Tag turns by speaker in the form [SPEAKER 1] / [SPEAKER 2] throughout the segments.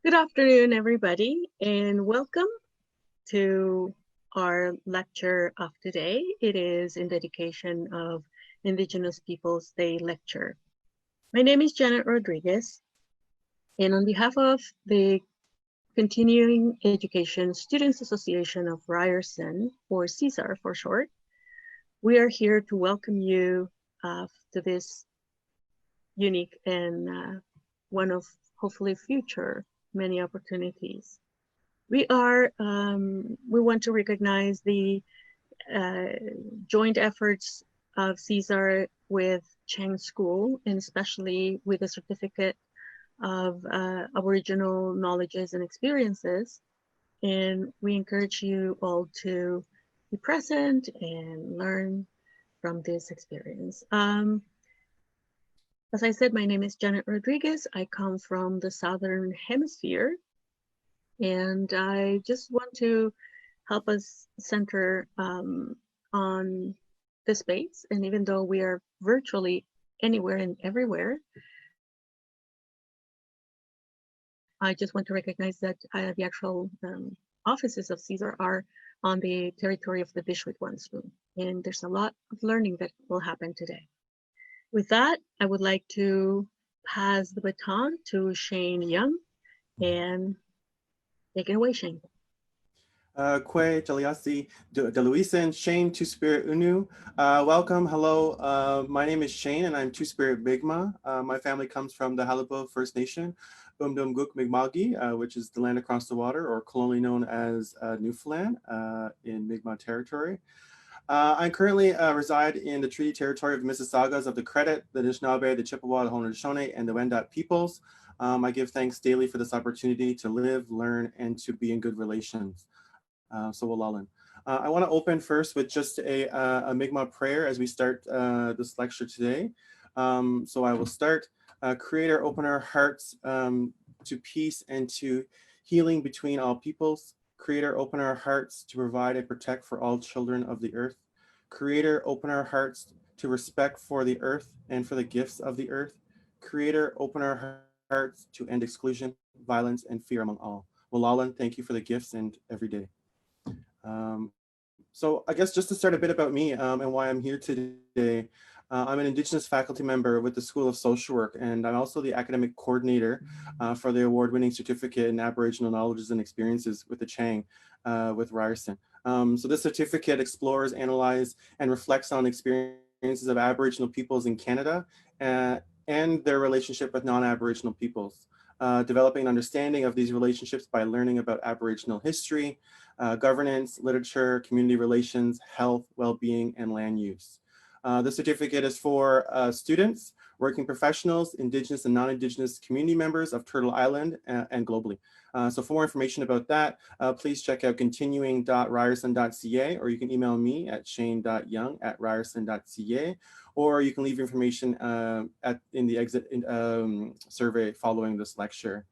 [SPEAKER 1] Good afternoon, everybody, and welcome to our lecture of today. It is in dedication of Indigenous Peoples Day lecture. My name is Janet Rodriguez, and on behalf of the Continuing Education Students Association of Ryerson, or CESAR for short, we are here to welcome you to this unique and one of hopefully future many opportunities. We want to recognize the joint efforts of CESAR with Chang School, and especially with the certificate of Aboriginal knowledges and experiences. And we encourage you all to be present and learn from this experience. As I said, my name is Janet Rodriguez. I come from the Southern Hemisphere, and I just want to help us center on the space. And even though we are virtually anywhere and everywhere, I just want to recognize that the actual offices of CESAR are on the territory of the Bishwit Spoon. And there's a lot of learning that will happen today. With that, I would like to pass the baton to Shane Young, and take it away, Shane.
[SPEAKER 2] Kwe Jaliasi Deluisan, Shane Two-Spirit Unu. Welcome, hello. My name is Shane and I'm Two-Spirit Mi'kmaq. My family comes from the Halibo First Nation, Bumdumguk Mi'kma'ki, which is the land across the water, or colonially known as Newfoundland in Mi'kmaq territory. I currently reside in the treaty territory of the Mississaugas of the Credit, the Anishinaabe, the Chippewa, the Haudenosaunee, and the Wendat peoples. I give thanks daily for this opportunity to live, learn, and to be in good relations. So Walalan. I want to open first with just a Mi'kmaq prayer as we start this lecture today. So I will start. Creator, open our hearts to peace and to healing between all peoples. Creator, open our hearts to provide and protect for all children of the earth. Creator, open our hearts to respect for the earth and for the gifts of the earth. Creator, open our hearts to end exclusion, violence, and fear among all. Walalan, thank you for the gifts and every day. So I guess just to start a bit about me and why I'm here today. I'm an Indigenous faculty member with the School of Social Work, and I'm also the academic coordinator for the award-winning certificate in Aboriginal knowledges and experiences with the Chang with Ryerson. So this certificate explores, analyzes, and reflects on experiences of Aboriginal peoples in Canada and their relationship with non-Aboriginal peoples. Developing an understanding of these relationships by learning about Aboriginal history, governance, literature, community relations, health, well-being, and land use. The certificate is for students, working professionals, Indigenous and non-Indigenous community members of Turtle Island and globally. So for more information about that, please check out continuing.ryerson.ca, or you can email me at shane.young@ryerson.ca, or you can leave information in the exit survey following this lecture.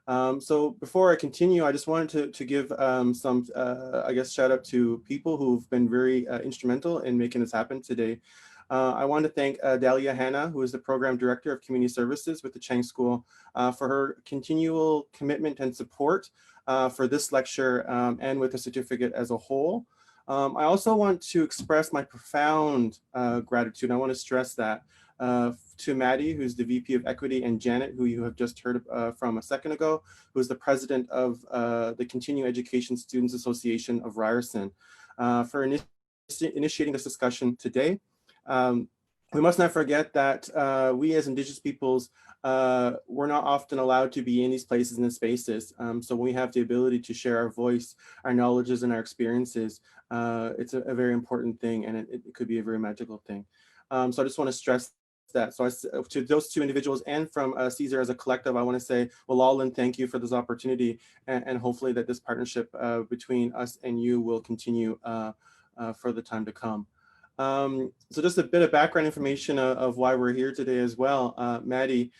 [SPEAKER 2] So before I continue, I just wanted to give some, I guess, shout out to people who've been very instrumental in making this happen today. I want to thank Dahlia Hanna, who is the Program Director of Community Services with the Chang School, for her continual commitment and support for this lecture and with the certificate as a whole. I also want to express my profound gratitude. I want to stress that to Maddie, who's the VP of Equity, and Janet, who you have just heard from a second ago, who is the president of the Continuing Education Students Association of Ryerson, for initiating this discussion today. We must not forget that we as Indigenous peoples, we're not often allowed to be in these places and in spaces. So when we have the ability to share our voice, our knowledges, and our experiences, it's a very important thing, and it could be a very magical thing. So I just want to stress that. So to those two individuals and from CESAR as a collective, I want to say, Walalan, thank you for this opportunity, and hopefully that this partnership between us and you will continue for the time to come. So just a bit of background information of why we're here today as well. Maddie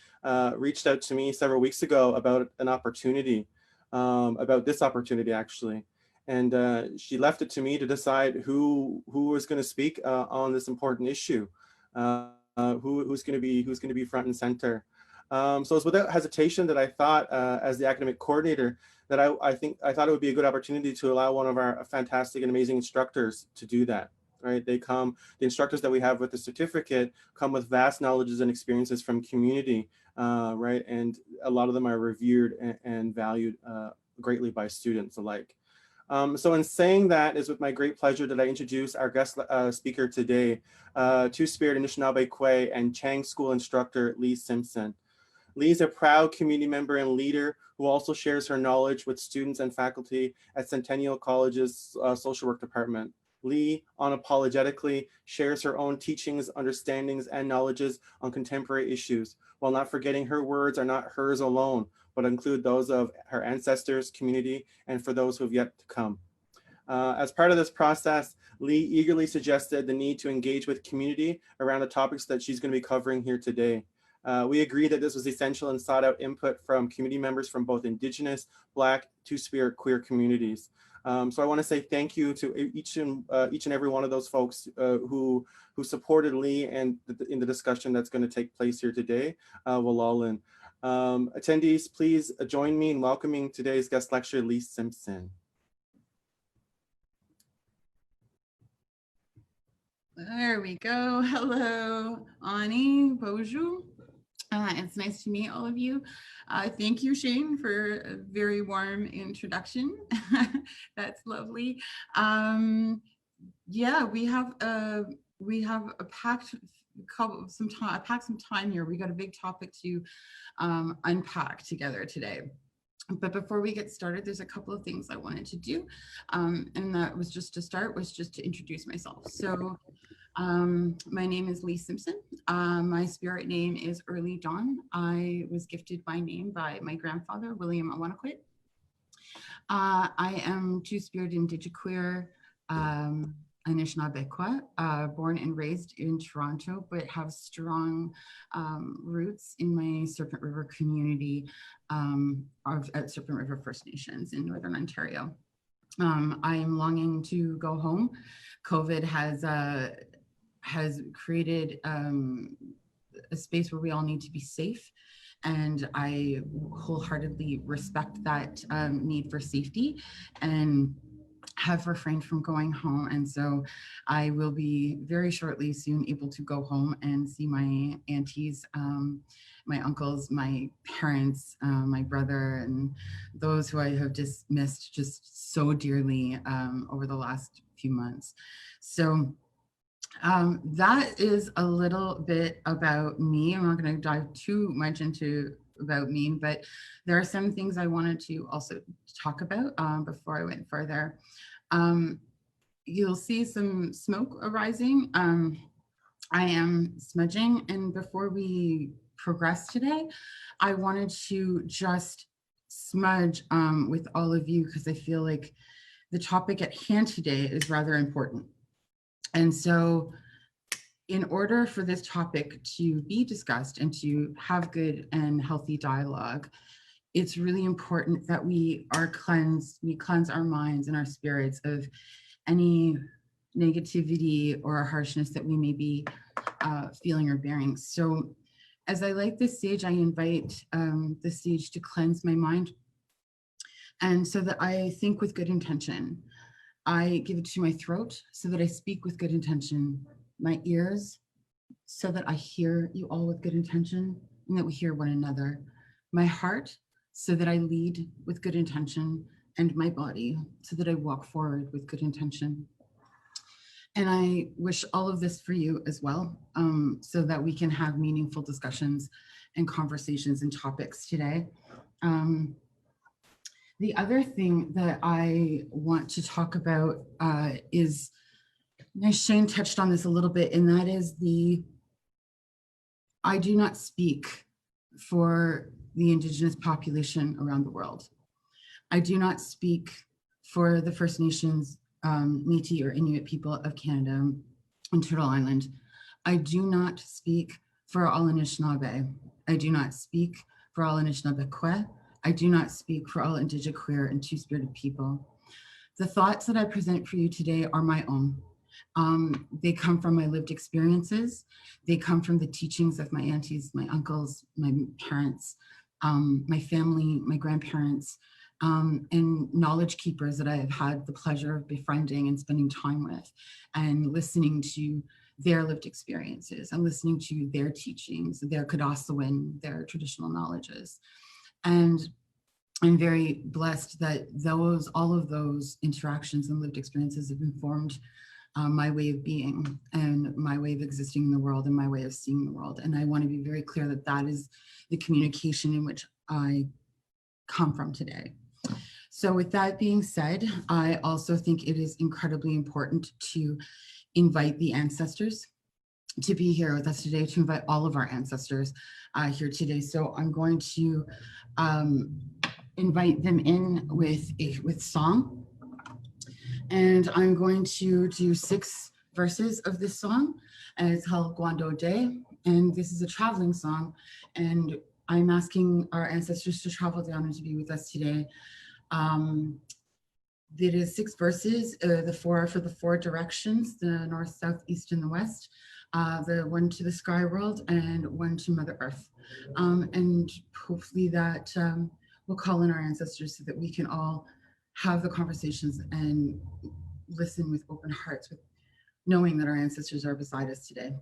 [SPEAKER 2] reached out to me several weeks ago about an opportunity, about this opportunity actually. And she left it to me to decide who was going to speak on this important issue, who's going to be front and center. So it's without hesitation that I thought, as the academic coordinator, that I thought it would be a good opportunity to allow one of our fantastic and amazing instructors to do that. Right? The instructors that we have with the certificate come with vast knowledges and experiences from community, right? And a lot of them are revered and valued greatly by students alike. So in saying that, is with my great pleasure that I introduce our guest speaker today, Two-Spirit Anishinaabekwe and Chang School instructor, Leigh Simpson. Leigh is a proud community member and leader who also shares her knowledge with students and faculty at Centennial College's social work department. Leigh unapologetically shares her own teachings, understandings, and knowledges on contemporary issues, while not forgetting her words are not hers alone, but include those of her ancestors, community, and for those who have yet to come. As part of this process, Leigh eagerly suggested the need to engage with community around the topics that she's going to be covering here today. We agreed that this was essential and sought out input from community members from both Indigenous, Black, Two-Spirit, queer communities. So I want to say thank you to each and every one of those folks who supported Leigh and in the discussion that's going to take place here today. Walalan. Attendees, please join me in welcoming today's guest lecturer, Leigh Simpson.
[SPEAKER 3] There we go. Hello, Ani, bonjour. It's nice to meet all of you. Thank you, Shane, for a very warm introduction. That's lovely. Yeah, we have packed some time here. We got a big topic to unpack together today. But before we get started, there's a couple of things I wanted to do. And that was just to introduce myself. So my name is Leigh Simpson. My spirit name is Early Dawn. I was gifted my name by my grandfather, William Awanakwit. I am Two-Spirit Indigiqueer, Anishinaabekwe, born and raised in Toronto, but have strong roots in my Serpent River community at Serpent River First Nations in Northern Ontario. I am longing to go home. COVID has created a space where we all need to be safe, and I wholeheartedly respect that need for safety and have refrained from going home. And so I will be very shortly soon able to go home and see my aunties, my uncles, my parents, my brother, and those who I have just missed just so dearly over the last few months. So that is a little bit about me. I'm not going to dive too much into about me, but there are some things I wanted to also talk about before I went further. You'll see some smoke arising. I am smudging, and before we progress today, I wanted to just smudge with all of you because I feel like the topic at hand today is rather important. And so in order for this topic to be discussed and to have good and healthy dialogue, it's really important that we cleanse our minds and our spirits of any negativity or harshness that we may be feeling or bearing. So as I light this sage, I invite the sage to cleanse my mind, and so that I think with good intention. I give it to my throat so that I speak with good intention, my ears so that I hear you all with good intention and that we hear one another, my heart so that I lead with good intention, and my body so that I walk forward with good intention. And I wish all of this for you as well, so that we can have meaningful discussions and conversations and topics today. The other thing that I want to talk about is, Shane touched on this a little bit, and that is I do not speak for the Indigenous population around the world. I do not speak for the First Nations, Métis or Inuit people of Canada and Turtle Island. I do not speak for all Anishinaabe. I do not speak for all Anishinaabekwe. I do not speak for all Indigiqueer and Two-Spirited people. The thoughts that I present for you today are my own. They come from my lived experiences. They come from the teachings of my aunties, my uncles, my parents, my family, my grandparents, and knowledge keepers that I have had the pleasure of befriending and spending time with, and listening to their lived experiences and listening to their teachings, their Kadasawin, their traditional knowledges. And I'm very blessed that all of those interactions and lived experiences have informed my way of being and my way of existing in the world and my way of seeing the world. And I want to be very clear that that is the communication in which I come from today. So with that being said, I also think it is incredibly important to invite the ancestors to be here with us today, to invite all of our ancestors here today. So I'm going to invite them in with song. And I'm going to do 6 verses of this song, and it's called Gwando Day. And this is a traveling song. And I'm asking our ancestors to travel down and to be with us today. It is 6 verses, the 4 for the 4 directions, the north, south, east, and the west, the 1 to the sky world, and 1 to Mother Earth. And hopefully that will call in our ancestors so that we can all have the conversations and listen with open hearts, with knowing that our ancestors are beside us today.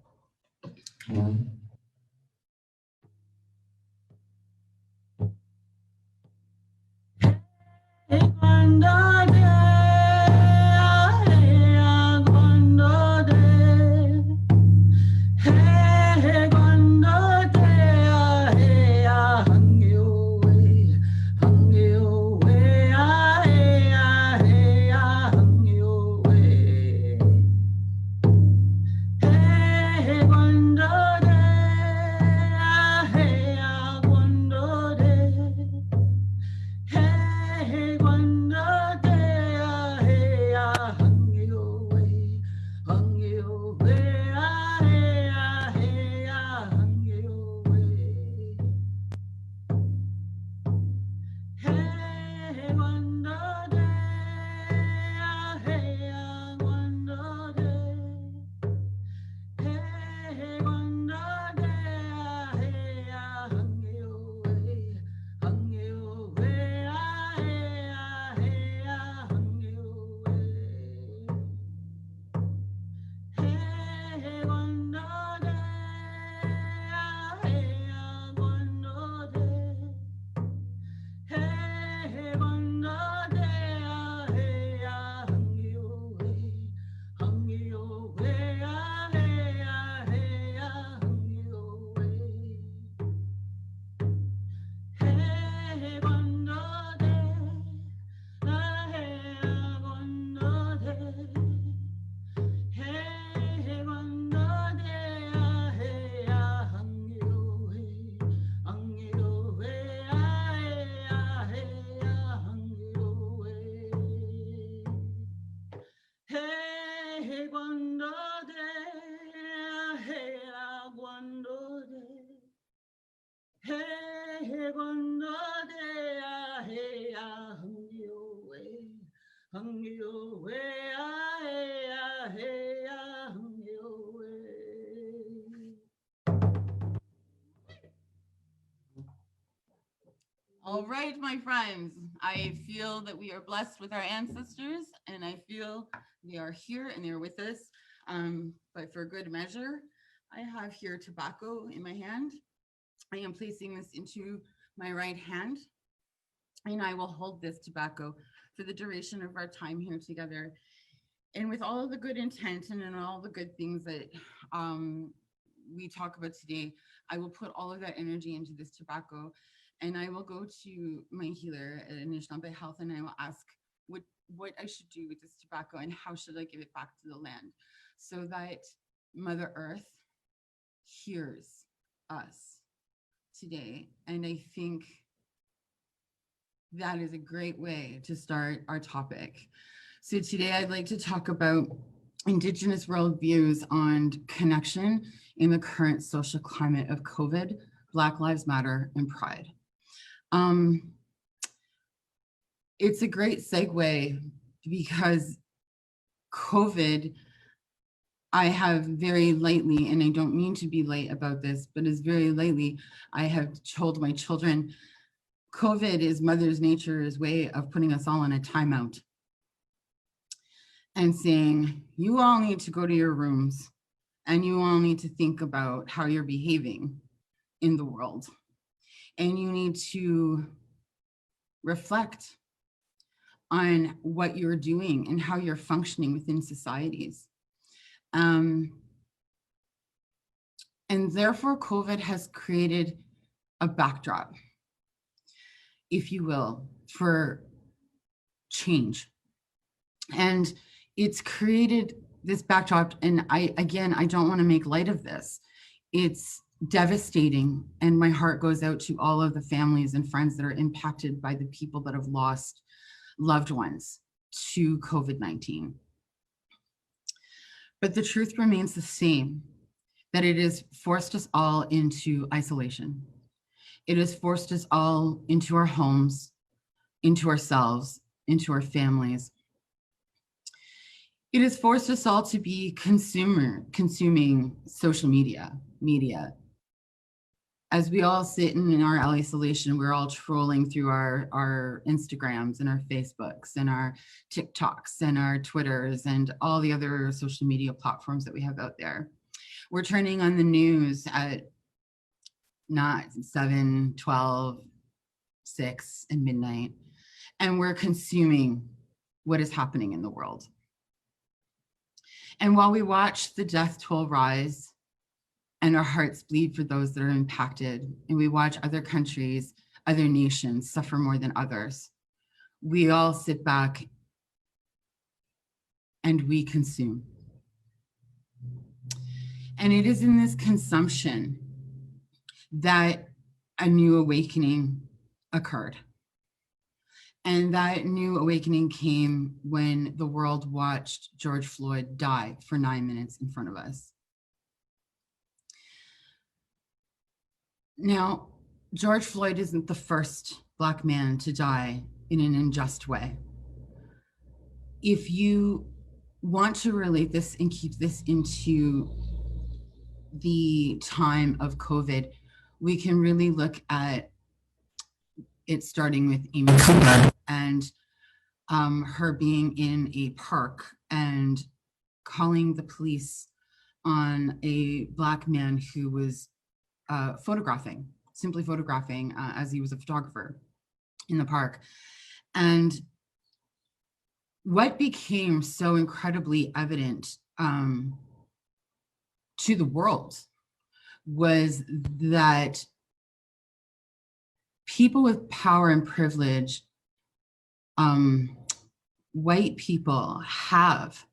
[SPEAKER 3] All right, my friends, I feel that we are blessed with our ancestors, and I feel they are here and they're with us. But for good measure, I have here tobacco in my hand. I am placing this into my right hand, and I will hold this tobacco for the duration of our time here together. And with all of the good intent and all the good things that we talk about today, I will put all of that energy into this tobacco. And I will go to my healer at Anishinaabekwe Health, and I will ask what I should do with this tobacco and how should I give it back to the land so that Mother Earth hears us today. And I think that is a great way to start our topic. So today I'd like to talk about Indigenous worldviews on connection in the current social climate of COVID, Black Lives Matter, and Pride. It's a great segue because COVID I have very lightly, and I don't mean to be light about this, but as very lightly, I have told my children, COVID is Mother Nature's way of putting us all in a timeout and saying, you all need to go to your rooms and you all need to think about how you're behaving in the world. And you need to reflect on what you're doing and how you're functioning within societies. And therefore, COVID has created a backdrop, if you will, for change. And it's created this backdrop, and I don't want to make light of this. It's devastating, and my heart goes out to all of the families and friends that are impacted by the people that have lost loved ones to COVID-19. But the truth remains the same, that it has forced us all into isolation. It has forced us all into our homes, into ourselves, into our families. It has forced us all to be consuming social media. As we all sit in our isolation, we're all trolling through our Instagrams and our Facebooks and our TikToks and our Twitters and all the other social media platforms that we have out there. We're turning on the news at 7, 12, 6, and midnight, and we're consuming what is happening in the world. And while we watch the death toll rise and our hearts bleed for those that are impacted, and we watch other countries, other nations suffer more than others, we all sit back and we consume. And it is in this consumption that a new awakening occurred. And that new awakening came when the world watched George Floyd die for 9 minutes in front of us. Now, George Floyd isn't the first Black man to die in an unjust way. If you want to relate this and keep this into the time of COVID, we can really look at it starting with Amy Cooper and her being in a park and calling the police on a Black man who was simply photographing as he was a photographer in the park. And what became so incredibly evident to the world was that people with power and privilege, white people, have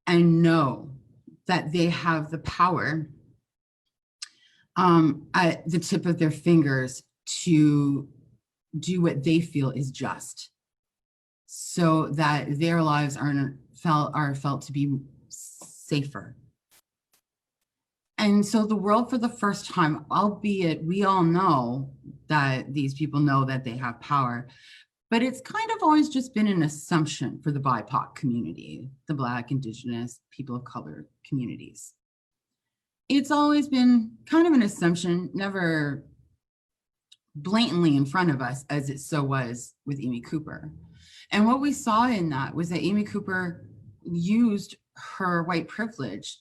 [SPEAKER 3] and know that they have the power at the tip of their fingers to do what they feel is just, so that their lives are felt to be safer. And so the world, for the first time, albeit we all know that these people know that they have power, but it's kind of always just been an assumption for the BIPOC community, the Black, Indigenous, people of color communities. It's always been kind of an assumption, never blatantly in front of us, as it so was with Amy Cooper. And what we saw in that was that Amy Cooper used her white privilege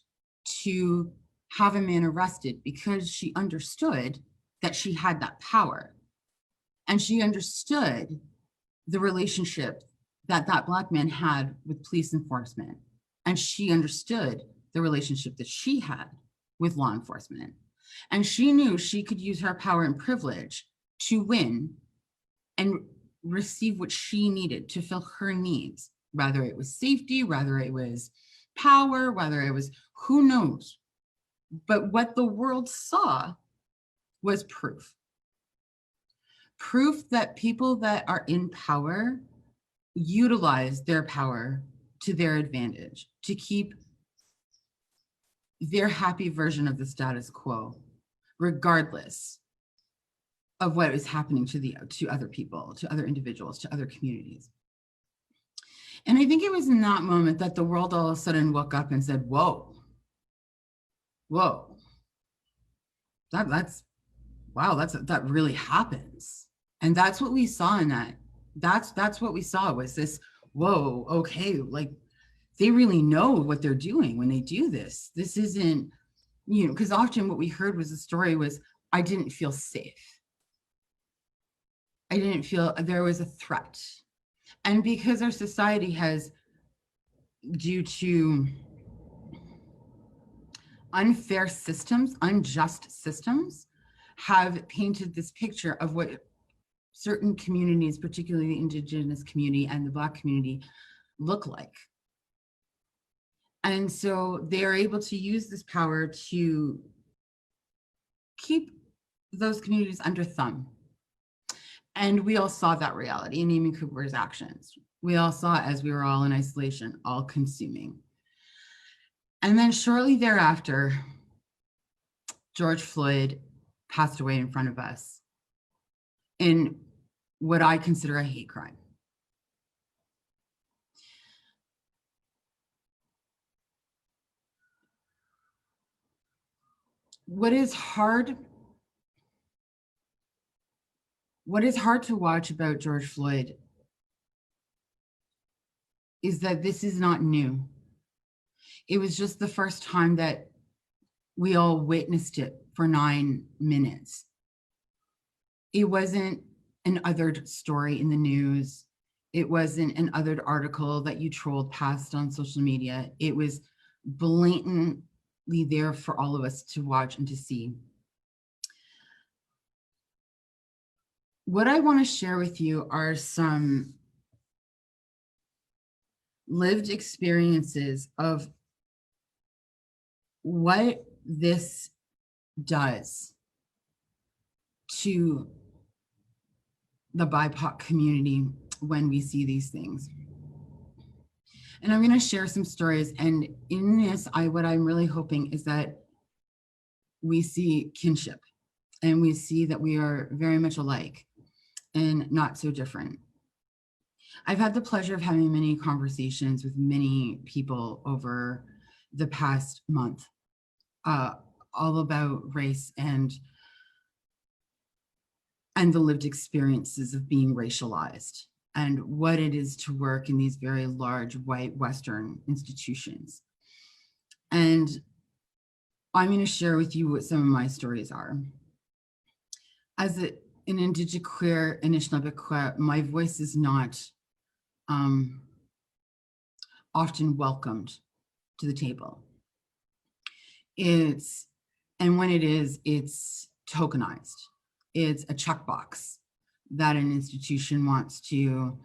[SPEAKER 3] to have a man arrested because she understood that she had that power. And she understood the relationship that that Black man had with police enforcement. And she understood the relationship that she had with law enforcement. And she knew she could use her power and privilege to win and receive what she needed to fill her needs, whether it was safety, whether it was power, whether it was who knows. But what the world saw was proof. Proof that people that are in power utilize their power to their advantage, to keep their happy version of the status quo, regardless of what is happening to other people, to other individuals, to other communities. And I think it was in that moment that the world all of a sudden woke up and said, whoa, that's wow, that really happens. And that's what we saw in that. That's what we saw was this, whoa, okay, like they really know what they're doing when they do this. This isn't, because often what we heard was the story was, I didn't feel safe. I didn't feel there was a threat. And because our society has, due to unfair systems, unjust systems, have painted this picture of what certain communities, particularly the Indigenous community and the Black community, look like. And so they are able to use this power to keep those communities under thumb. And we all saw that reality in Amy Cooper's actions. We all saw it as we were all in isolation, all consuming. And then shortly thereafter, George Floyd passed away in front of us in what I consider a hate crime. What is hard to watch about George Floyd is that this is not new. It was just the first time that we all witnessed it for 9 minutes. It wasn't an othered story in the news. It wasn't an othered article that you trolled past on social media. It was blatantly there for all of us to watch and to see. What I want to share with you are some lived experiences of what this does to the BIPOC community when we see these things. And I'm going to share some stories. And in this, what I'm really hoping is that we see kinship and we see that we are very much alike and not so different. I've had the pleasure of having many conversations with many people over the past month, all about race and the lived experiences of being racialized and what it is to work in these very large white Western institutions. And I'm going to share with you what some of my stories are. As an Indigenous queer Anishinaabekwe, my voice is not often welcomed to the table. And when it is, it's tokenized. It's a checkbox that an institution wants to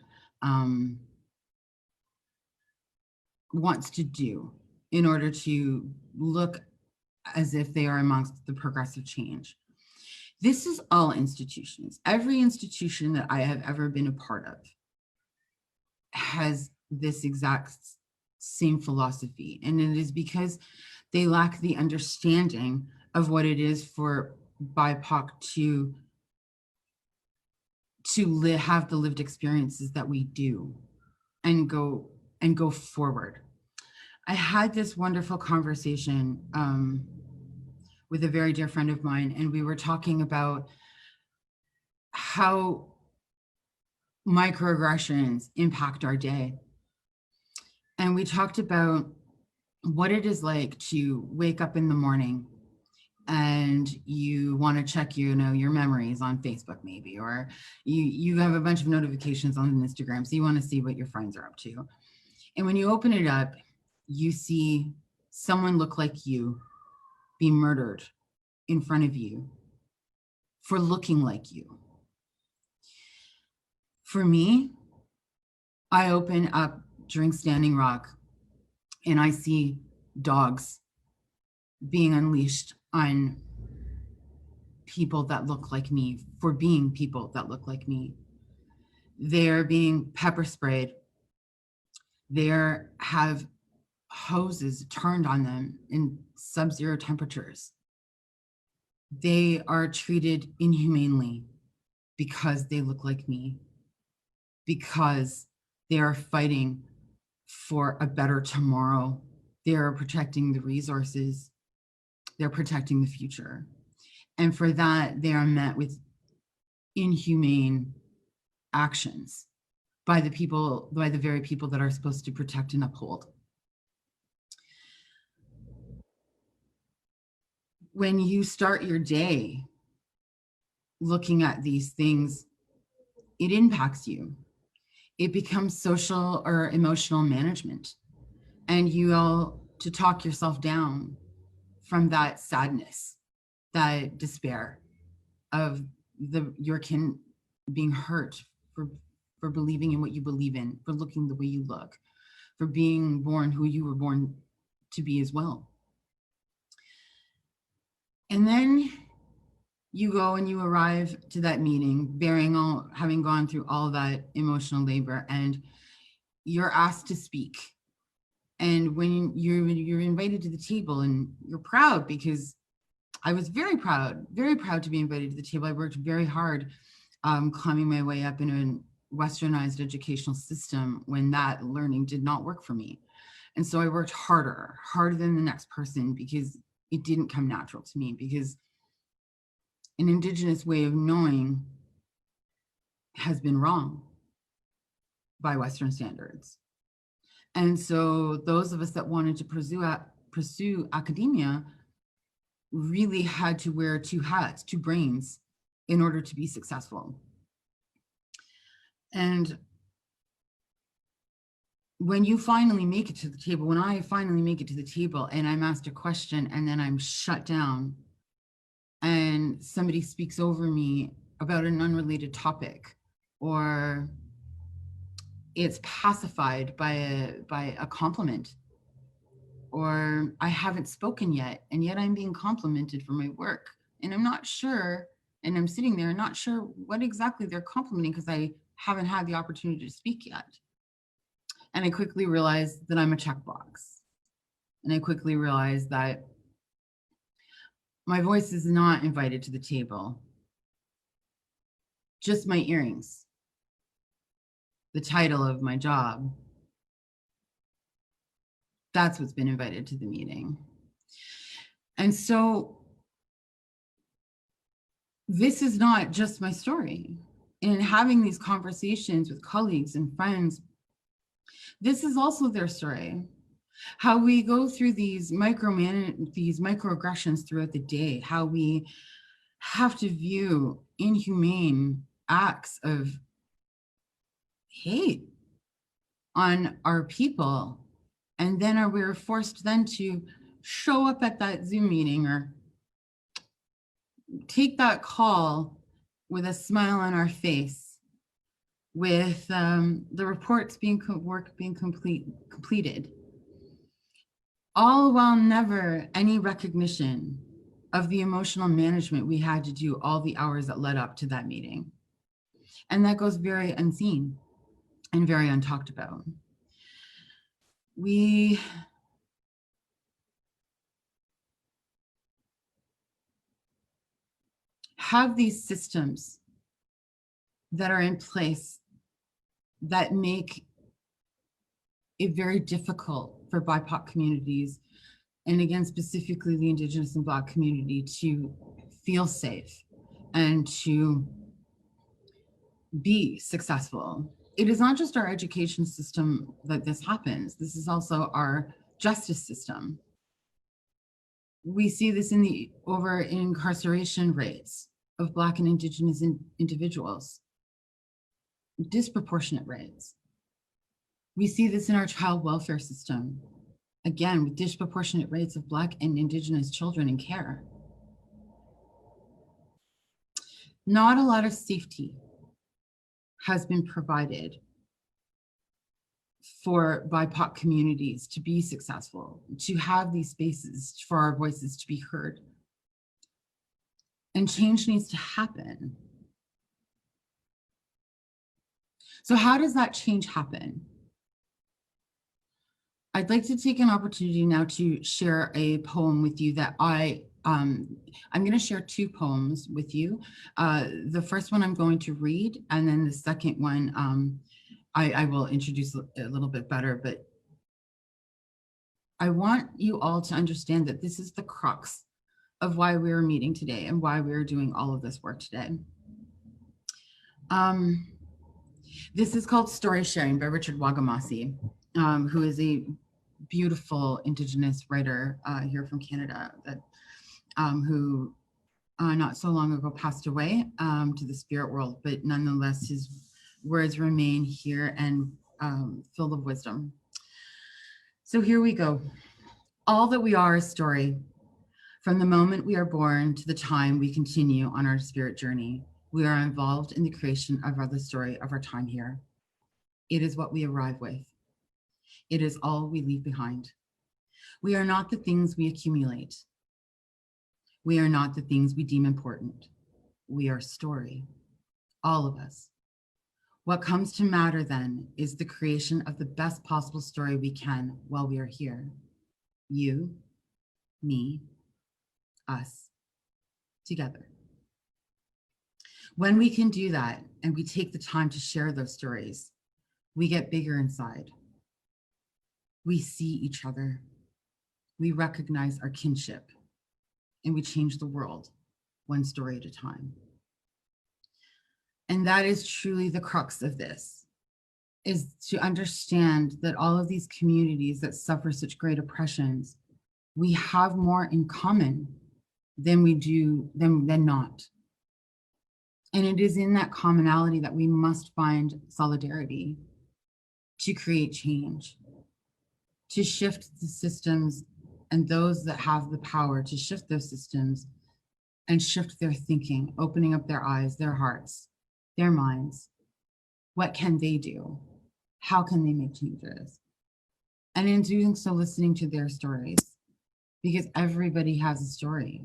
[SPEAKER 3] do in order to look as if they are amongst the progressive change. This is all institutions. Every institution that I have ever been a part of has this exact same philosophy. And it is because they lack the understanding of what it is for BIPOC to have the lived experiences that we do and go forward. I had this wonderful conversation with a very dear friend of mine, and we were talking about how microaggressions impact our day. And we talked about what it is like to wake up in the morning and you want to check, your memories on Facebook maybe, or you have a bunch of notifications on Instagram, so you want to see what your friends are up to. And when you open it up, you see someone look like you be murdered in front of you for looking like you. For me, I open up during Standing Rock and I see dogs being unleashed on people that look like me for being people that look like me. They're being pepper sprayed. They have hoses turned on them in sub-zero temperatures. They are treated inhumanely because they look like me, because they are fighting for a better tomorrow. They're protecting the resources. They're protecting the future. And for that, they are met with inhumane actions by the people, by the very people that are supposed to protect and uphold. When you start your day looking at these things, it impacts you. It becomes social or emotional management. And you all to talk yourself down from that sadness, that despair of your kin being hurt for believing in what you believe in, for looking the way you look, for being born who you were born to be as well. And then you go and you arrive to that meeting, having gone through all that emotional labor, and you're asked to speak. And when you're invited to the table, and you're proud, because I was very proud to be invited to the table. I worked very hard climbing my way up in a westernized educational system when that learning did not work for me. And so I worked harder than the next person, because it didn't come natural to me, because an Indigenous way of knowing has been wrong by Western standards. And so those of us that wanted to pursue academia really had to wear two hats, two brains, in order to be successful. And when you finally make it to the table, when I finally make it to the table and I'm asked a question and then I'm shut down and somebody speaks over me about an unrelated topic, or it's pacified by a compliment, or I haven't spoken yet, and yet I'm being complimented for my work, and I'm not sure, and I'm sitting there not sure what exactly they're complimenting, because I haven't had the opportunity to speak yet. And I quickly realized that I'm a checkbox. And I quickly realized that my voice is not invited to the table, just my earrings, the title of my job. That's what's been invited to the meeting. And so this is not just my story. In having these conversations with colleagues and friends, this is also their story. How we go through these microaggressions throughout the day, how we have to view inhumane acts of hate on our people. And then we're forced then to show up at that Zoom meeting or take that call with a smile on our face, with the reports being completed, all while never any recognition of the emotional management we had to do all the hours that led up to that meeting. And that goes very unseen and very untalked about. We have these systems that are in place that make it very difficult for BIPOC communities, and again, specifically the Indigenous and Black community, to feel safe and to be successful. It is not just our education system that this happens. This is also our justice system. We see this in the incarceration rates of Black and Indigenous individuals, disproportionate rates. We see this in our child welfare system, again, with disproportionate rates of Black and Indigenous children in care. Not a lot of safety has been provided for BIPOC communities to be successful, to have these spaces for our voices to be heard. And change needs to happen. So how does that change happen? I'd like to take an opportunity now to share a poem with you that I'm going to share two poems with you. The first one I'm going to read, and then the second one I will introduce a little bit better, but I want you all to understand that this is the crux of why we're meeting today and why we're doing all of this work today. This is called Story Sharing by Richard Wagamasi, who is a beautiful Indigenous writer here from Canada that who not so long ago passed away to the spirit world, but nonetheless his words remain here and full of wisdom. So here we go. All that we are is story. From the moment we are born to the time we continue on our spirit journey, we are involved in the creation of the story of our time here. It is what we arrive with. It is all we leave behind. We are not the things we accumulate. We are not the things we deem important. We are story, all of us. What comes to matter then is the creation of the best possible story we can while we are here. You, me, us, together. When we can do that and we take the time to share those stories, we get bigger inside. We see each other. We recognize our kinship, and we change the world one story at a time. And that is truly the crux of this, is to understand that all of these communities that suffer such great oppressions, we have more in common than we do than not. And it is in that commonality that we must find solidarity to create change, to shift the systems and those that have the power to shift those systems and shift their thinking, opening up their eyes, their hearts, their minds. What can they do? How can they make changes? And in doing so, listening to their stories, because everybody has a story.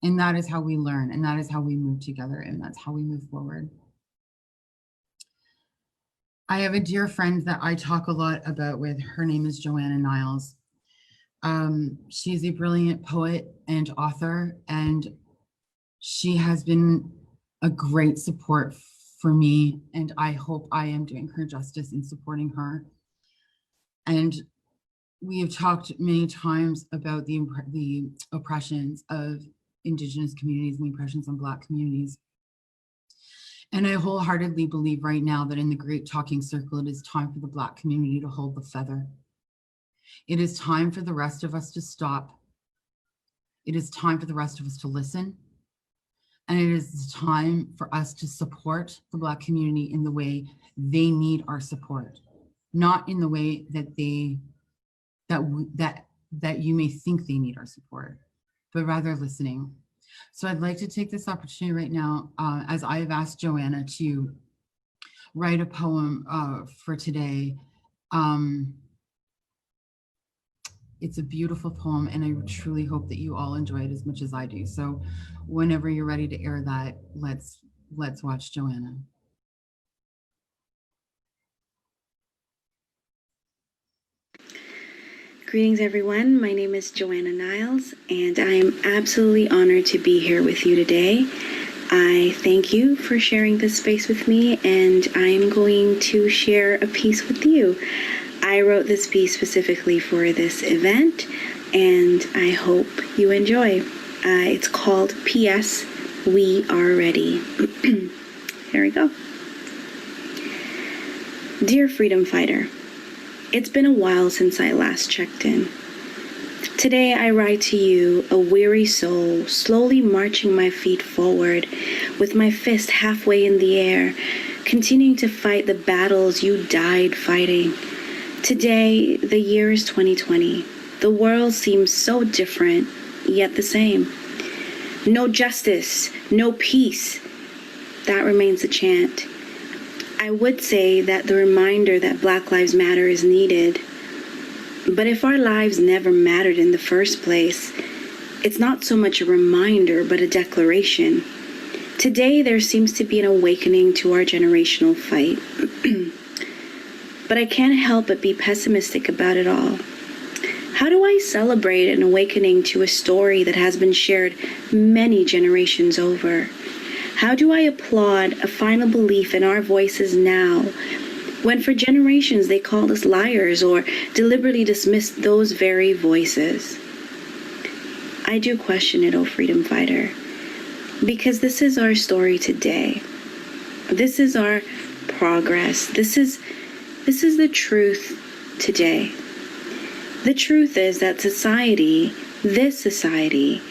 [SPEAKER 3] And that is how we learn, and that is how we move together, and that's how we move forward. I have a dear friend that I talk a lot about with. Her name is Joanna Niles. She's a brilliant poet and author, and she has been a great support for me, and I hope I am doing her justice in supporting her. And we have talked many times about the oppressions of Indigenous communities and the oppressions on Black communities. And I wholeheartedly believe right now that in the great talking circle, it is time for the Black community to hold the feather. It is time for the rest of us to stop. It is time for the rest of us to listen. And it is time for us to support the Black community in the way they need our support, not in the way that that you may think they need our support, but rather listening. So I'd like to take this opportunity right now, as I have asked Joanna to write a poem for today. It's a beautiful poem, and I truly hope that you all enjoy it as much as I do. So whenever you're ready to air that, let's watch Joanna.
[SPEAKER 4] Greetings, everyone. My name is Joanna Niles, and I am absolutely honored to be here with you today. I thank you for sharing this space with me, and I'm going to share a piece with you. I wrote this piece specifically for this event, and I hope you enjoy. It's called P.S. We Are Ready. Here we go. Dear Freedom Fighter, it's been a while since I last checked in. Today I write to you, a weary soul, slowly marching my feet forward, with my fist halfway in the air, continuing to fight the battles you died fighting. Today, the year is 2020. The world seems so different, yet the same. No justice, no peace. That remains a chant. I would say that the reminder that Black Lives Matter is needed. But if our lives never mattered in the first place, it's not so much a reminder, but a declaration. Today, there seems to be an awakening to our generational fight. But I can't help but be pessimistic about it all. How do I celebrate an awakening to a story that has been shared many generations over? How do I applaud a final belief in our voices now when for generations they called us liars or deliberately dismissed those very voices. I do question it, oh freedom fighter, because this is our story today. This is our progress. This is the truth today. The truth is that society, this society,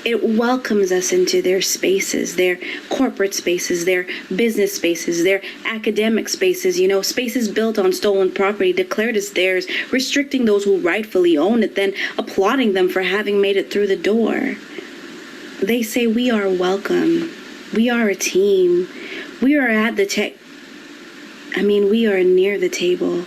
[SPEAKER 4] it welcomes us into their spaces, their corporate spaces, their business spaces, their academic spaces, spaces built on stolen property, declared as theirs, restricting those who rightfully own it, then applauding them for having made it through the door. They say we are welcome. We are a team. We are at the we are near the table.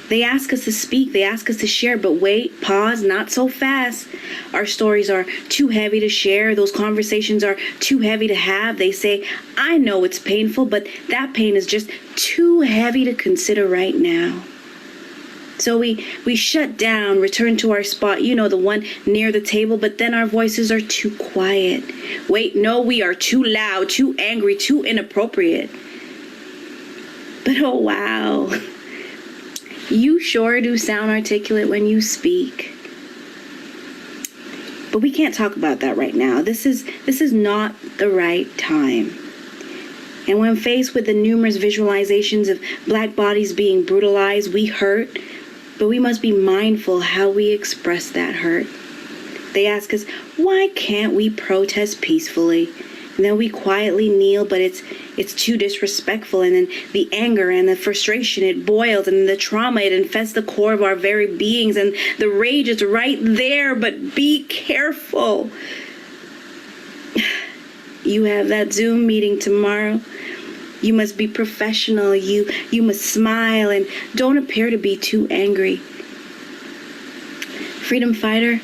[SPEAKER 4] They ask us to speak, they ask us to share, but wait, pause, not so fast. Our stories are too heavy to share. Those conversations are too heavy to have. They say, I know it's painful, but that pain is just too heavy to consider right now. So we shut down, return to our spot, the one near the table, but then our voices are too quiet. Wait, no, we are too loud, too angry, too inappropriate. But oh wow. You sure do sound articulate when you speak. But we can't talk about that right now. This is not the right time. And when faced with the numerous visualizations of Black bodies being brutalized, we hurt, but we must be mindful how we express that hurt. They ask us, why can't we protest peacefully? And then we quietly kneel, but it's too disrespectful. And then the anger and the frustration, it boils, and the trauma, it infests the core of our very beings. And the rage is right there, but be careful. You have that Zoom meeting tomorrow. You must be professional. You must smile and don't appear to be too angry. Freedom fighter,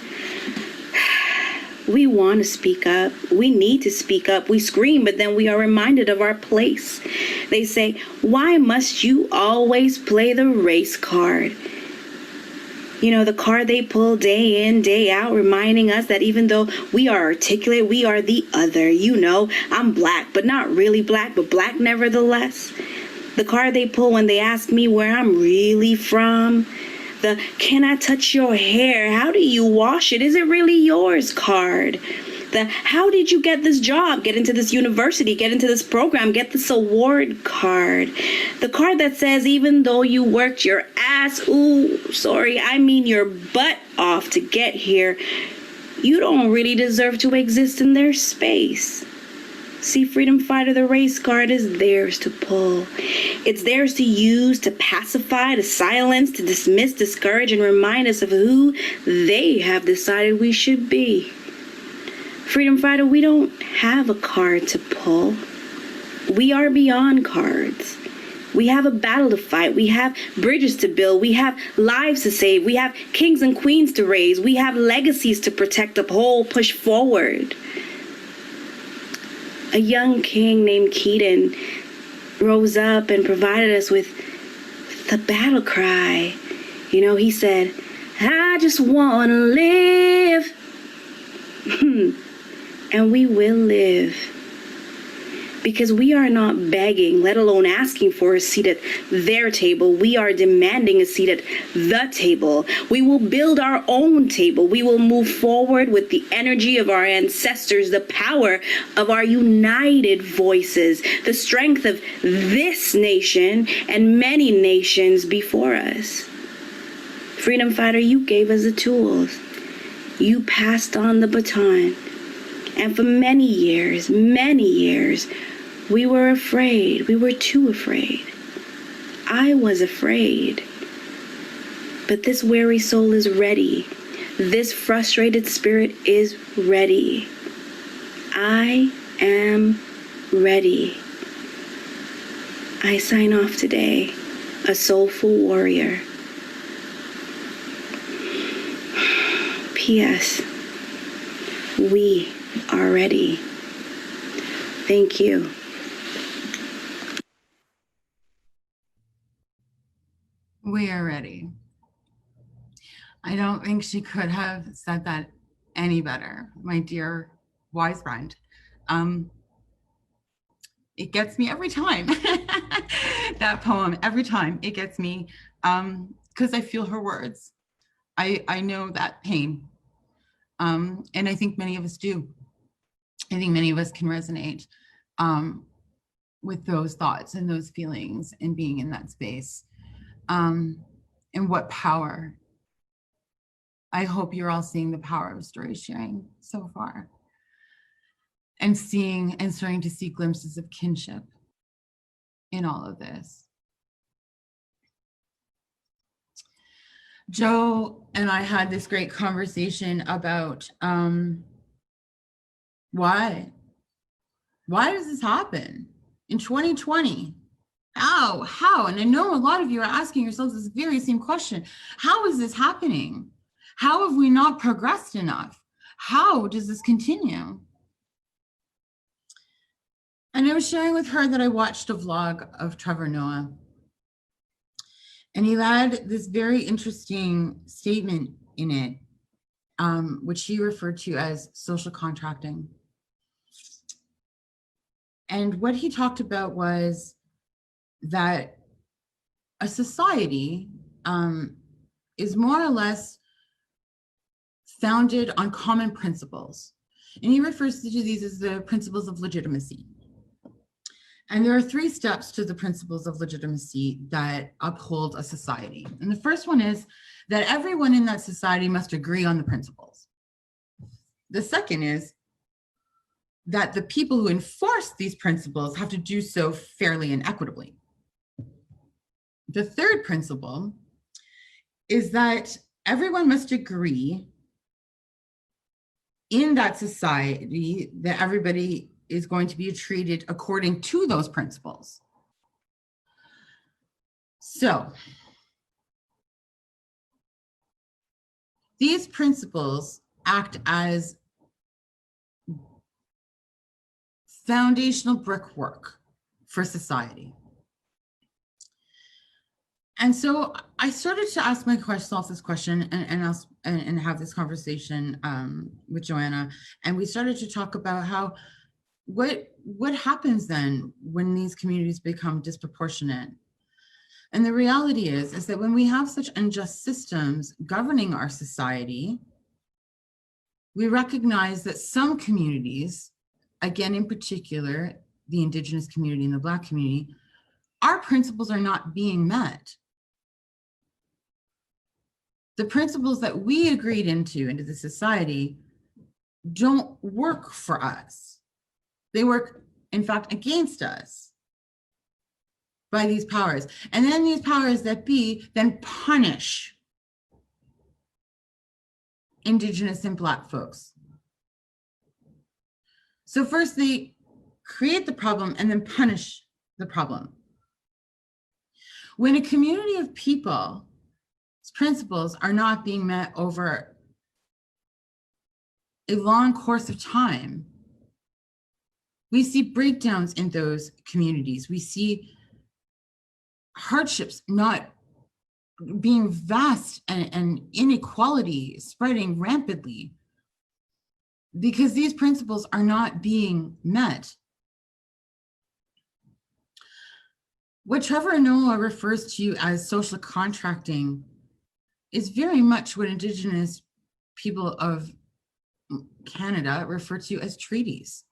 [SPEAKER 4] we want to speak up. We need to speak up. We scream, but then we are reminded of our place. They say, why must you always play the race card? The card they pull day in, day out, reminding us that even though we are articulate, we are the other. I'm Black, but not really Black, but Black nevertheless. The card they pull when they ask me where I'm really from. The can I touch your hair? How do you wash it? Is it really yours card? The how did you get this job? Get into this university, get into this program, get this award card. The card that says even though you worked your your butt off to get here, you don't really deserve to exist in their space. See, freedom fighter, the race card is theirs to pull. It's theirs to use, to pacify, to silence, to dismiss, discourage, and remind us of who they have decided we should be. Freedom fighter, we don't have a card to pull. We are beyond cards. We have a battle to fight. We have bridges to build. We have lives to save. We have kings and queens to raise. We have legacies to protect, uphold, push forward. A young king named Keaton rose up and provided us with the battle cry. He said, I just want to live. And we will live. Because we are not begging, let alone asking for a seat at their table. We are demanding a seat at the table. We will build our own table. We will move forward with the energy of our ancestors, the power of our united voices, the strength of this nation and many nations before us. Freedom fighter, you gave us the tools. You passed on the baton. And for many years, we were afraid. We were too afraid. I was afraid. But this weary soul is ready. This frustrated spirit is ready. I am ready. I sign off today, a soulful warrior. P.S. We are ready. Thank you.
[SPEAKER 3] We are ready. I don't think she could have said that any better, my dear wise friend. It gets me every time. That poem, every time it gets me, because I feel her words. I know that pain. And I think many of us do. I think many of us can resonate with those thoughts and those feelings and being in that space. And what power. I hope you're all seeing the power of story sharing so far. And seeing and starting to see glimpses of kinship in all of this. Joe and I had this great conversation about why does this happen in 2020? How? And I know a lot of you are asking yourselves this very same question. How is this happening? How have we not progressed enough? How does this continue? And I was sharing with her that I watched a vlog of Trevor Noah. And he had this very interesting statement in it, which he referred to as social contracting. And what he talked about was that a society is more or less founded on common principles. And he refers to these as the principles of legitimacy. And there are 3 steps to the principles of legitimacy that uphold a society. And the first one is that everyone in that society must agree on the principles. The second is that the people who enforce these principles have to do so fairly and equitably. The third principle is that everyone must agree in that society that everybody is going to be treated according to those principles. So these principles act as foundational brickwork for society. And so I started to ask myself this question and have this conversation with Joanna, and we started to talk about how what happens then when these communities become disproportionate. And the reality is that when we have such unjust systems governing our society, we recognize that some communities, again, in particular, the Indigenous community and the Black community, our principles are not being met. The principles that we agreed into the society don't work for us. They work, in fact, against us by these powers. And then these powers that be then punish Indigenous and Black folks. So first they create the problem and then punish the problem. When a community of people's principles are not being met over a long course of time, we see breakdowns in those communities. We see hardships not being vast and inequality spreading rampantly because these principles are not being met. What Trevor Noah refers to as social contracting is very much what Indigenous people of Canada refer to as treaties.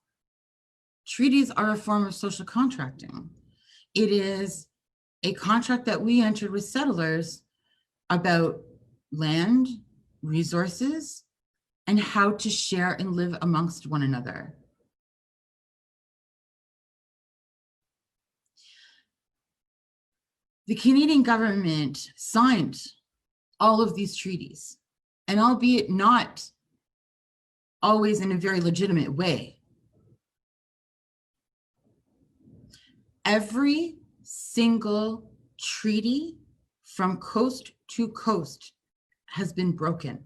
[SPEAKER 3] Treaties are a form of social contracting. It is a contract that we entered with settlers about land, resources, and how to share and live amongst one another. The Canadian government signed all of these treaties, and albeit not always in a very legitimate way, every single treaty from coast to coast has been broken.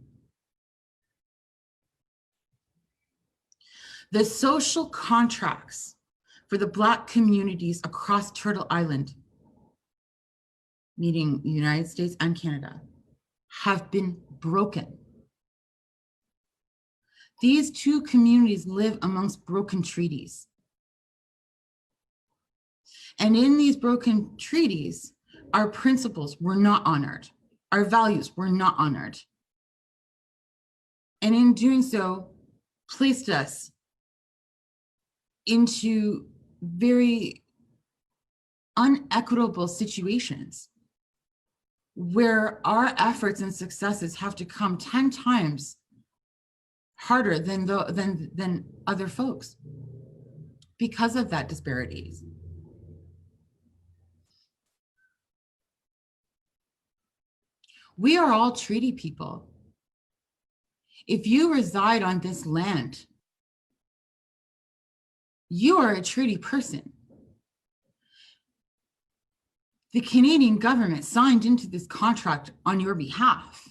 [SPEAKER 3] The social contracts for the Black communities across Turtle Island, meaning the United States and Canada, have been broken. These 2 communities live amongst broken treaties. And in these broken treaties, our principles were not honored. Our values were not honored. And in doing so, placed us into very unequitable situations where our efforts and successes have to come 10 times harder than other folks because of that disparities. We are all treaty people. If you reside on this land, you are a treaty person. The Canadian government signed into this contract on your behalf.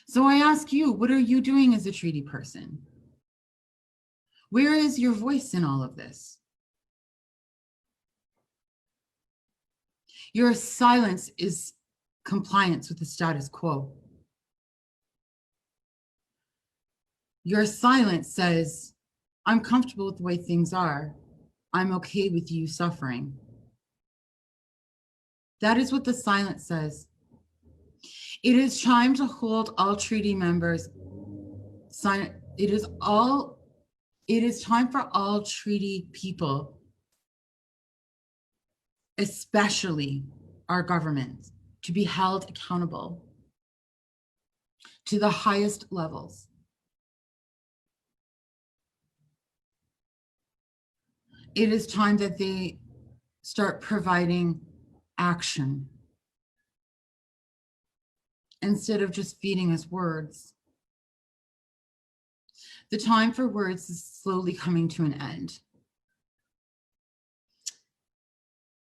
[SPEAKER 3] So I ask you, what are you doing as a treaty person? Where is your voice in all of this? Your silence is compliance with the status quo. Your silence says, I'm comfortable with the way things are. I'm okay with you suffering. That is what the silence says. It is time to hold all treaty members. It is time for all treaty people, especially our government, to be held accountable to the highest levels. It is time that they start providing action instead of just feeding us words. The time for words is slowly coming to an end.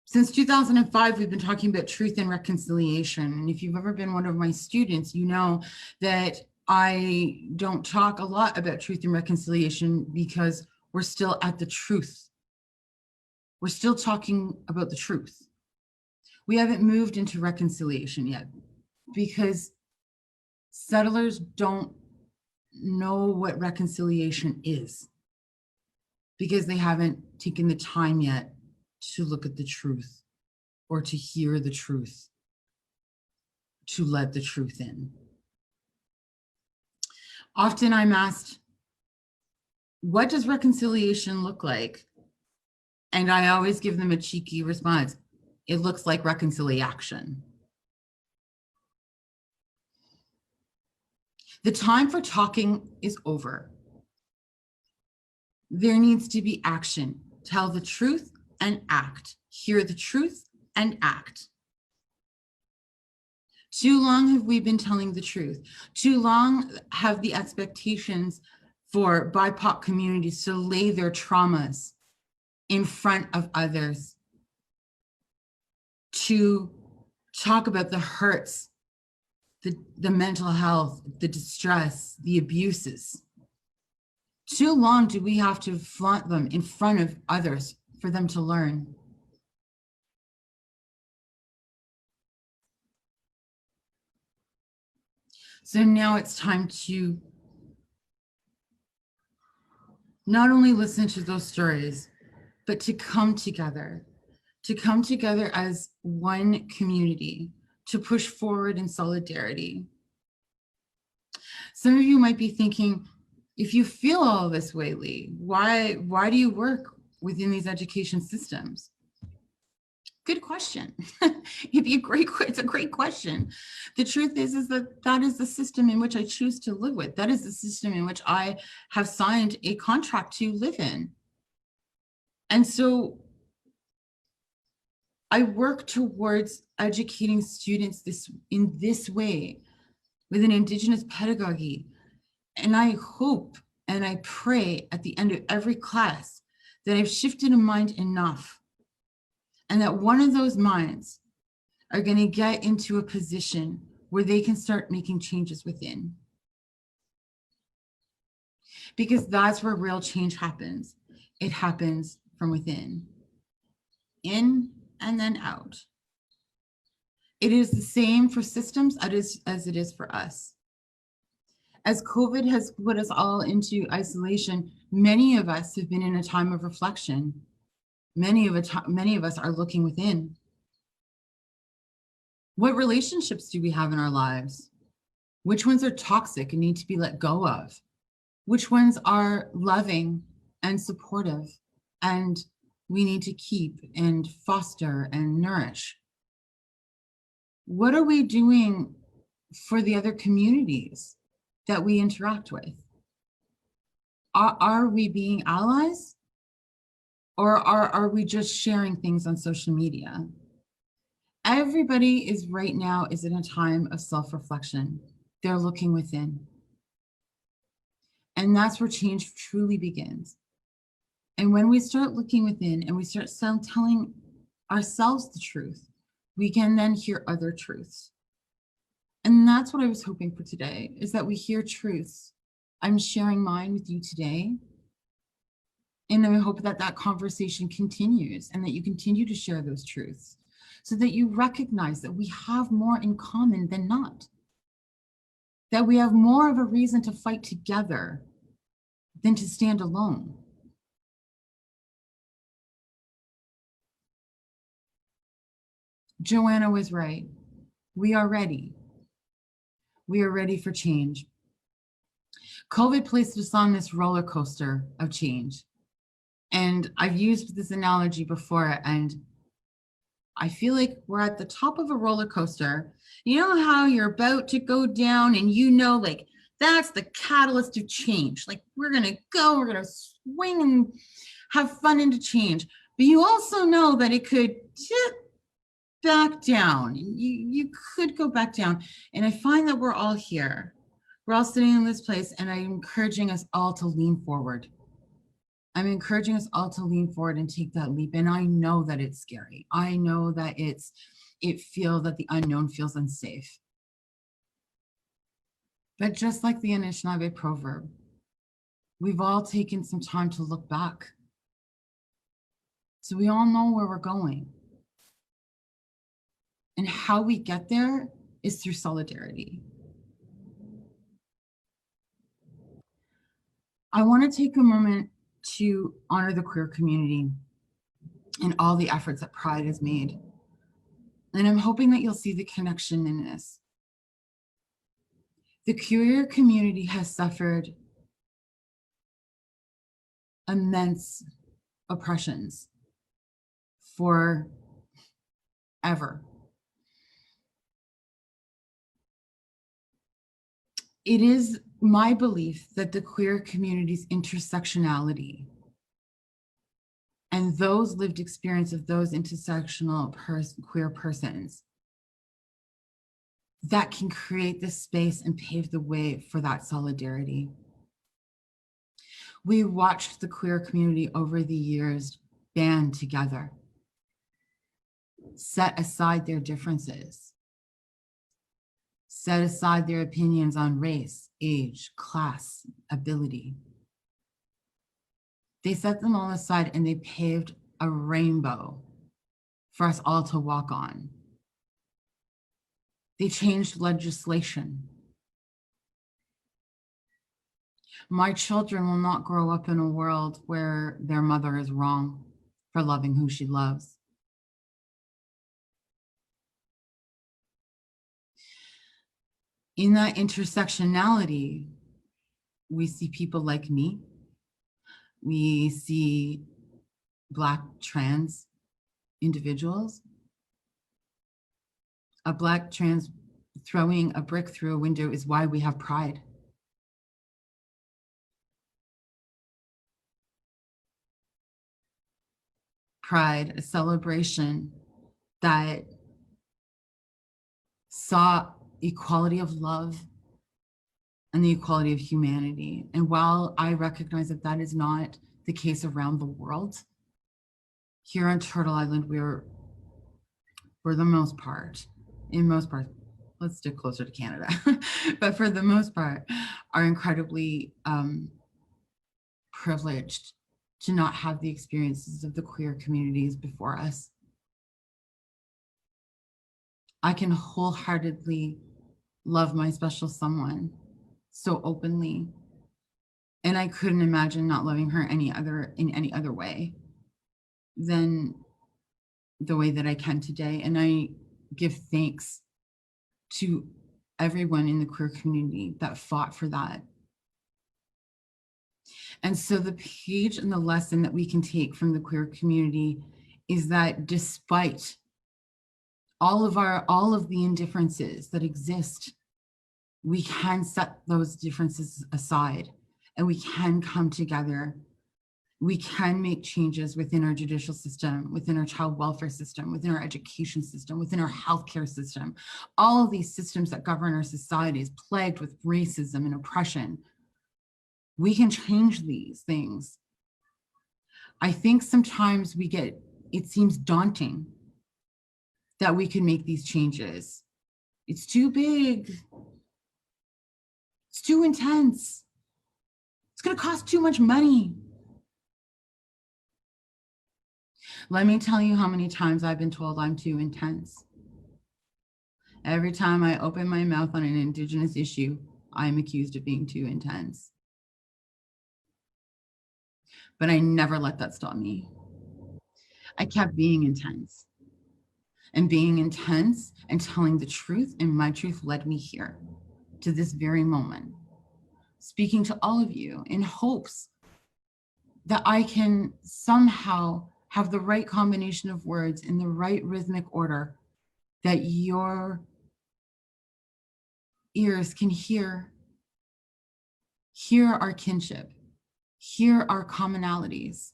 [SPEAKER 3] Since 2005, we've been talking about truth and reconciliation. And if you've ever been one of my students, you know that I don't talk a lot about truth and reconciliation because we're still at the truth. We're still talking about the truth. We haven't moved into reconciliation yet because settlers don't know what reconciliation is because they haven't taken the time yet to look at the truth or to hear the truth, to let the truth in. Often I'm asked, what does reconciliation look like? And I always give them a cheeky response. It looks like reconciliation. The time for talking is over. There needs to be action. Tell the truth and act. Hear the truth and act. Too long have we been telling the truth. Too long have the expectations for BIPOC communities to lay their traumas in front of others, to talk about the hurts, the mental health, the distress, the abuses. Too long do we have to flaunt them in front of others for them to learn. So now it's time to not only listen to those stories, but to come together as one community, to push forward in solidarity. Some of you might be thinking, if you feel all this way, Leigh, why do you work within these education systems? Good question. It's a great question. The truth is that is the system in which I choose to live with. That is the system in which I have signed a contract to live in. And so I work towards educating students in this way with an Indigenous pedagogy. And I hope and I pray at the end of every class that I've shifted a mind enough and that one of those minds are going to get into a position where they can start making changes within. Because that's where real change happens. It happens from within, in and then out. It is the same for systems as it is for us. As COVID has put us all into isolation, many of us have been in a time of reflection. Many of us are looking within. What relationships do we have in our lives? Which ones are toxic and need to be let go of? Which ones are loving and supportive and we need to keep and foster and nourish? What are we doing for the other communities that we interact with? Are we being allies? Or are we just sharing things on social media? Everybody is right now is in a time of self-reflection. They're looking within. And that's where change truly begins. And when we start looking within and we start telling ourselves the truth, we can then hear other truths. And that's what I was hoping for today, is that we hear truths. I'm sharing mine with you today. And I hope that that conversation continues and that you continue to share those truths so that you recognize that we have more in common than not. That we have more of a reason to fight together than to stand alone. Joanna was right. We are ready. We are ready for change. COVID placed us on this roller coaster of change. And I've used this analogy before, and I feel like we're at the top of a roller coaster. You know how you're about to go down and you know, like, that's the catalyst of change. Like, we're going to swing and have fun into change. But you also know that it could tip back down. You could go back down. And I find that we're all here. We're all sitting in this place, and I'm encouraging us all to lean forward. I'm encouraging us all to lean forward and take that leap. And I know that it's scary. I know that that the unknown feels unsafe. But just like the Anishinaabe proverb, we've all taken some time to look back. So we all know where we're going. And how we get there is through solidarity. I want to take a moment to honor the queer community and all the efforts that Pride has made. And I'm hoping that you'll see the connection in this. The queer community has suffered immense oppressions forever. It is my belief that the queer community's intersectionality and those lived experience of those intersectional queer persons that can create this space and pave the way for that solidarity. We watched the queer community over the years band together, set aside their differences, set aside their opinions on race, age, class, ability. They set them all aside and they paved a rainbow for us all to walk on. They changed legislation. My children will not grow up in a world where their mother is wrong for loving who she loves. In that intersectionality, we see people like me. We see Black trans individuals. A Black trans throwing a brick through a window is why we have Pride. Pride, a celebration that saw equality of love and the equality of humanity. And while I recognize that that is not the case around the world, here on Turtle Island, we're for the most part, let's stick closer to Canada, but for the most part, are incredibly privileged to not have the experiences of the queer communities before us. I can wholeheartedly love my special someone so openly, and I couldn't imagine not loving her in any other way. than the way that I can today. And I give thanks to everyone in the queer community that fought for that. And so the page and the lesson that we can take from the queer community is that despite all of the indifferences that exist, we can set those differences aside and we can come together. We can make changes within our judicial system, within our child welfare system, within our education system, within our healthcare system. All of these systems that govern our society is plagued with racism and oppression. We can change these things. I think sometimes it seems daunting that we can make these changes. It's too big. It's too intense. It's going to cost too much money. Let me tell you how many times I've been told I'm too intense. Every time I open my mouth on an Indigenous issue, I'm accused of being too intense. But I never let that stop me. I kept being intense. And being intense and telling the truth, and my truth led me here to this very moment, speaking to all of you in hopes that I can somehow have the right combination of words in the right rhythmic order that your ears can hear our kinship, hear our commonalities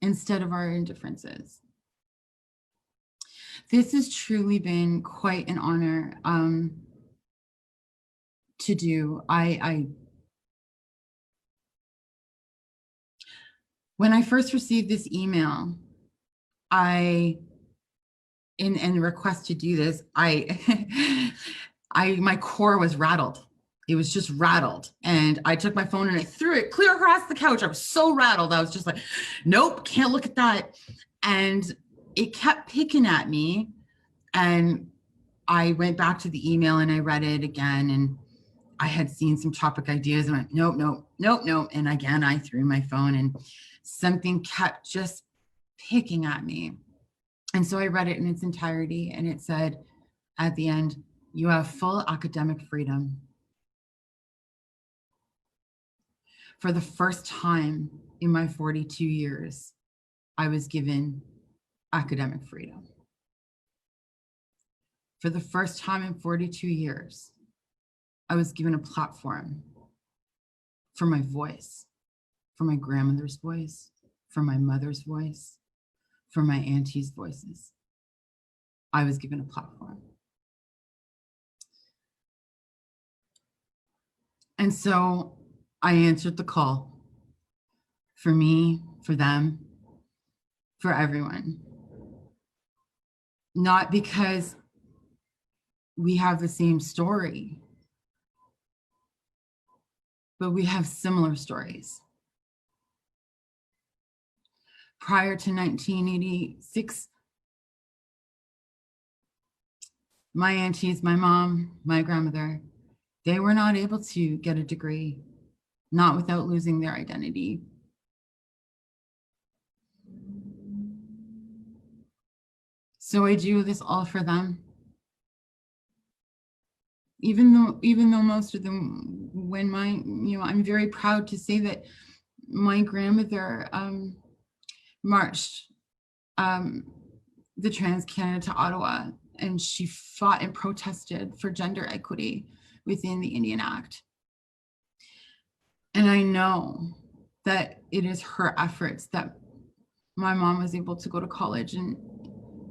[SPEAKER 3] instead of our indifferences. This has truly been quite an honor to do. When I first received this email, and the request to do this, my core was rattled. It was just rattled. And I took my phone and I threw it clear across the couch. I was so rattled. I was just like, nope, can't look at that. And it kept picking at me. And I went back to the email and I read it again. And I had seen some topic ideas and went, nope, nope, nope, nope. And again, I threw my phone and something kept just picking at me. And so I read it in its entirety. And it said at the end, you have full academic freedom. For the first time in my 42 years, I was given academic freedom. For the first time in 42 years, I was given a platform for my voice, for my grandmother's voice, for my mother's voice, for my auntie's voices. I was given a platform. And so I answered the call for me, for them, for everyone. Not because we have the same story, but we have similar stories. Prior to 1986, my aunties, my mom, my grandmother, they were not able to get a degree, not without losing their identity. So I do this all for them. Even though most of them, I'm very proud to say that my grandmother marched the Trans Canada to Ottawa, and she fought and protested for gender equity within the Indian Act. And I know that it is her efforts that my mom was able to go to college, and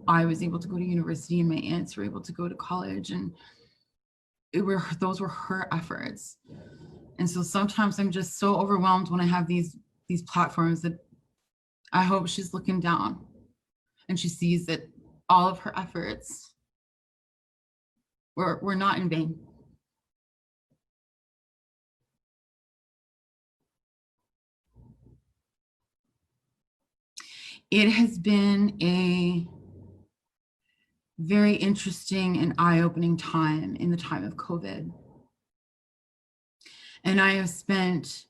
[SPEAKER 3] I was able to go to university, and my aunts were able to go to college, and those were her efforts. And so sometimes I'm just so overwhelmed when I have these platforms that I hope she's looking down and she sees that all of her efforts were not in vain. It has been a very interesting and eye-opening time in the time of COVID. And I have spent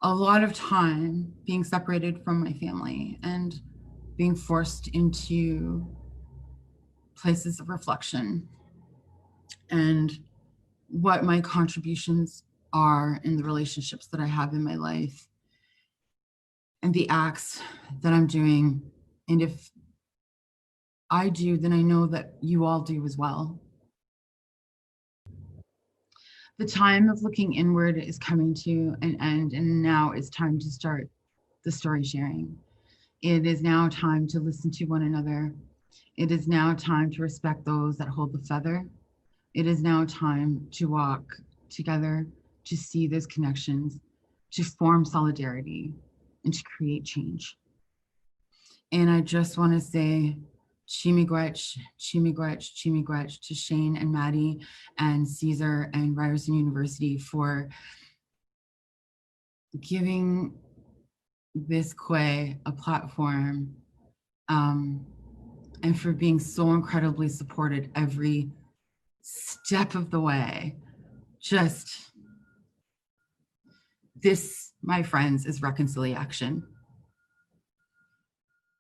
[SPEAKER 3] a lot of time being separated from my family and being forced into places of reflection and what my contributions are in the relationships that I have in my life and the acts that I'm doing. And if I do, then I know that you all do as well. The time of looking inward is coming to an end, and now it's time to start the story sharing. It is now time to listen to one another. It is now time to respect those that hold the feather. It is now time to walk together, to see those connections, to form solidarity, and to create change. And I just want to say, Chimigwech, Chimigwech, Chimigwech to Shane and Maddie and CESAR and Ryerson University for giving this Kwe a platform, and for being so incredibly supported every step of the way. Just this, my friends, is reconciliation.